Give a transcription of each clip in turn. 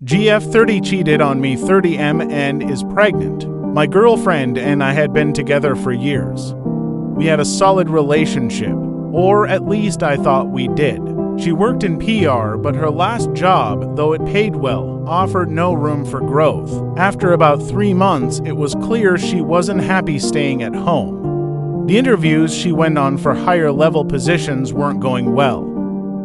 GF30 cheated on me 30M and is pregnant. My girlfriend and I had been together for years. We had a solid relationship, or at least I thought we did. She worked in PR, but her last job, though it paid well, offered no room for growth. After about 3 months, it was clear she wasn't happy staying at home. The interviews she went on for higher level positions weren't going well.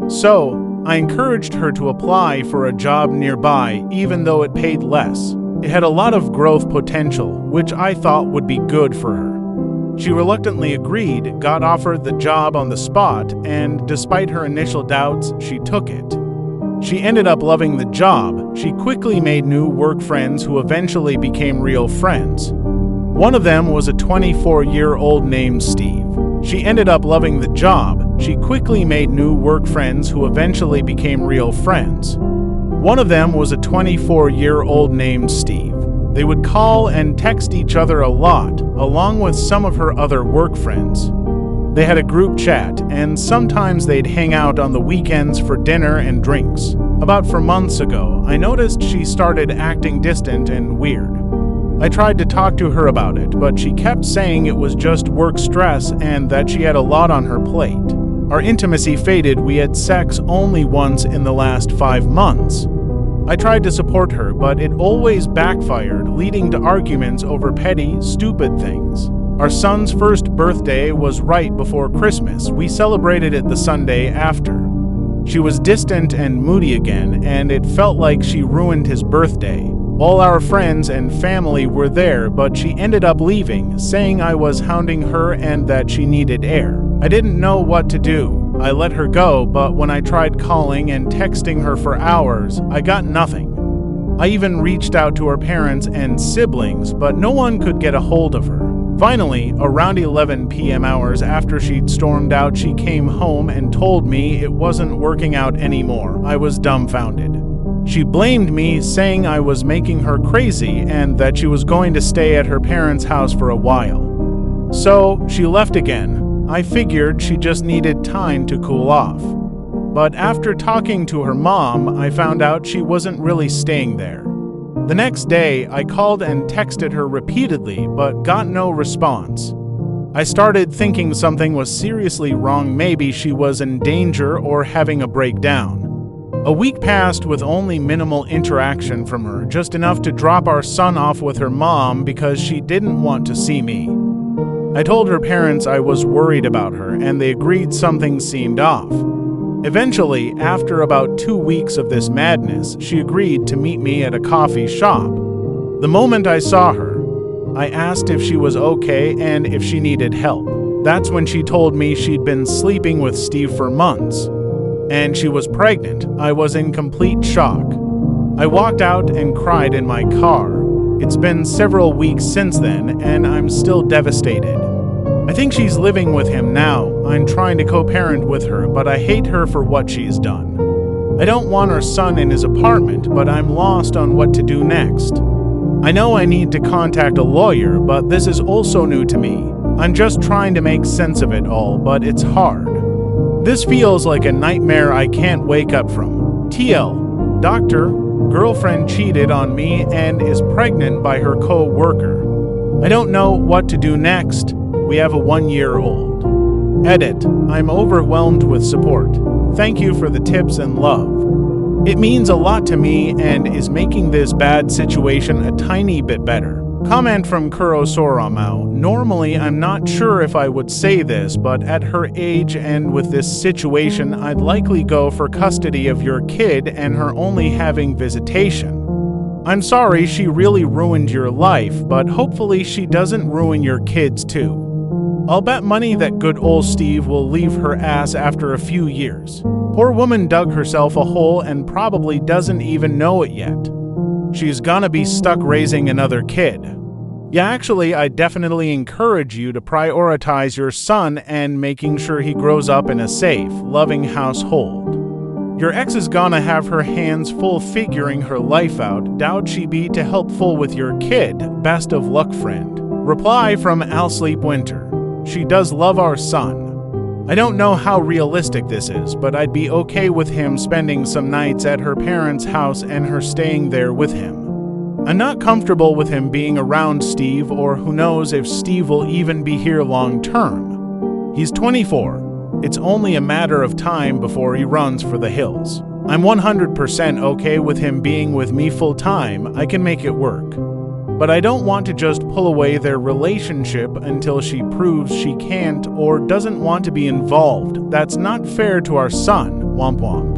So, I encouraged her to apply for a job nearby even though it paid less. It had a lot of growth potential, which I thought would be good for her. She reluctantly agreed, got offered the job on the spot, and despite her initial doubts, she took it. She ended up loving the job. She quickly made new work friends who eventually became real friends. One of them was a 24-year-old named Steve. She ended up loving the job. She quickly made new work friends who eventually became real friends. One of them was a 24-year-old named Steve. They would call and text each other a lot, along with some of her other work friends. They had a group chat, and sometimes they'd hang out on the weekends for dinner and drinks. About 4 months ago, I noticed she started acting distant and weird. I tried to talk to her about it, but she kept saying it was just work stress and that she had a lot on her plate. Our intimacy faded. We had sex only once in the last 5 months. I tried to support her, but it always backfired, leading to arguments over petty, stupid things. Our son's first birthday was right before Christmas. We celebrated it the Sunday after. She was distant and moody again, and it felt like she ruined his birthday. All our friends and family were there, but she ended up leaving, saying I was hounding her and that she needed air. I didn't know what to do. I let her go, but when I tried calling and texting her for hours, I got nothing. I even reached out to her parents and siblings, but no one could get a hold of her. Finally, around 11 p.m. hours after she'd stormed out, she came home and told me it wasn't working out anymore. I was dumbfounded. She blamed me, saying I was making her crazy and that she was going to stay at her parents' house for a while. So, she left again. I figured she just needed time to cool off. But after talking to her mom, I found out she wasn't really staying there. The next day, I called and texted her repeatedly, but got no response. I started thinking something was seriously wrong. Maybe she was in danger or having a breakdown. A week passed with only minimal interaction from her, just enough to drop our son off with her mom because she didn't want to see me. I told her parents I was worried about her, and they agreed something seemed off. Eventually, after about 2 weeks of this madness, she agreed to meet me at a coffee shop. The moment I saw her, I asked if she was okay and if she needed help. That's when she told me she'd been sleeping with Steve for months, and she was pregnant. I was in complete shock. I walked out and cried in my car. It's been several weeks since then, and I'm still devastated. I think she's living with him now. I'm trying to co-parent with her, but I hate her for what she's done. I don't want our son in his apartment, but I'm lost on what to do next. I know I need to contact a lawyer, but this is also new to me. I'm just trying to make sense of it all, but it's hard. This feels like a nightmare I can't wake up from. TL, doctor, girlfriend cheated on me and is pregnant by her co-worker. I don't know what to do next. We have a 1-year-old. Edit. I'm overwhelmed with support. Thank you for the tips and love. It means a lot to me and is making this bad situation a tiny bit better. Comment from Kuro Soramao. Normally, I'm not sure if I would say this, but at her age and with this situation, I'd likely go for custody of your kid and her only having visitation. I'm sorry she really ruined your life, but hopefully she doesn't ruin your kids too. I'll bet money that good old Steve will leave her ass after a few years. Poor woman dug herself a hole and probably doesn't even know it yet. She's gonna be stuck raising another kid. Yeah, actually, I definitely encourage you to prioritize your son and making sure he grows up in a safe, loving household. Your ex is gonna have her hands full figuring her life out. Doubt she be too helpful with your kid. Best of luck, friend. Reply from Al Sleep Winter. She does love our son. I don't know how realistic this is, but I'd be okay with him spending some nights at her parents' house and her staying there with him. I'm not comfortable with him being around Steve, or who knows if Steve will even be here long term. He's 24. It's only a matter of time before he runs for the hills. I'm 100% okay with him being with me full time. I can make it work. But I don't want to just pull away their relationship until she proves she can't or doesn't want to be involved. That's not fair to our son, womp womp.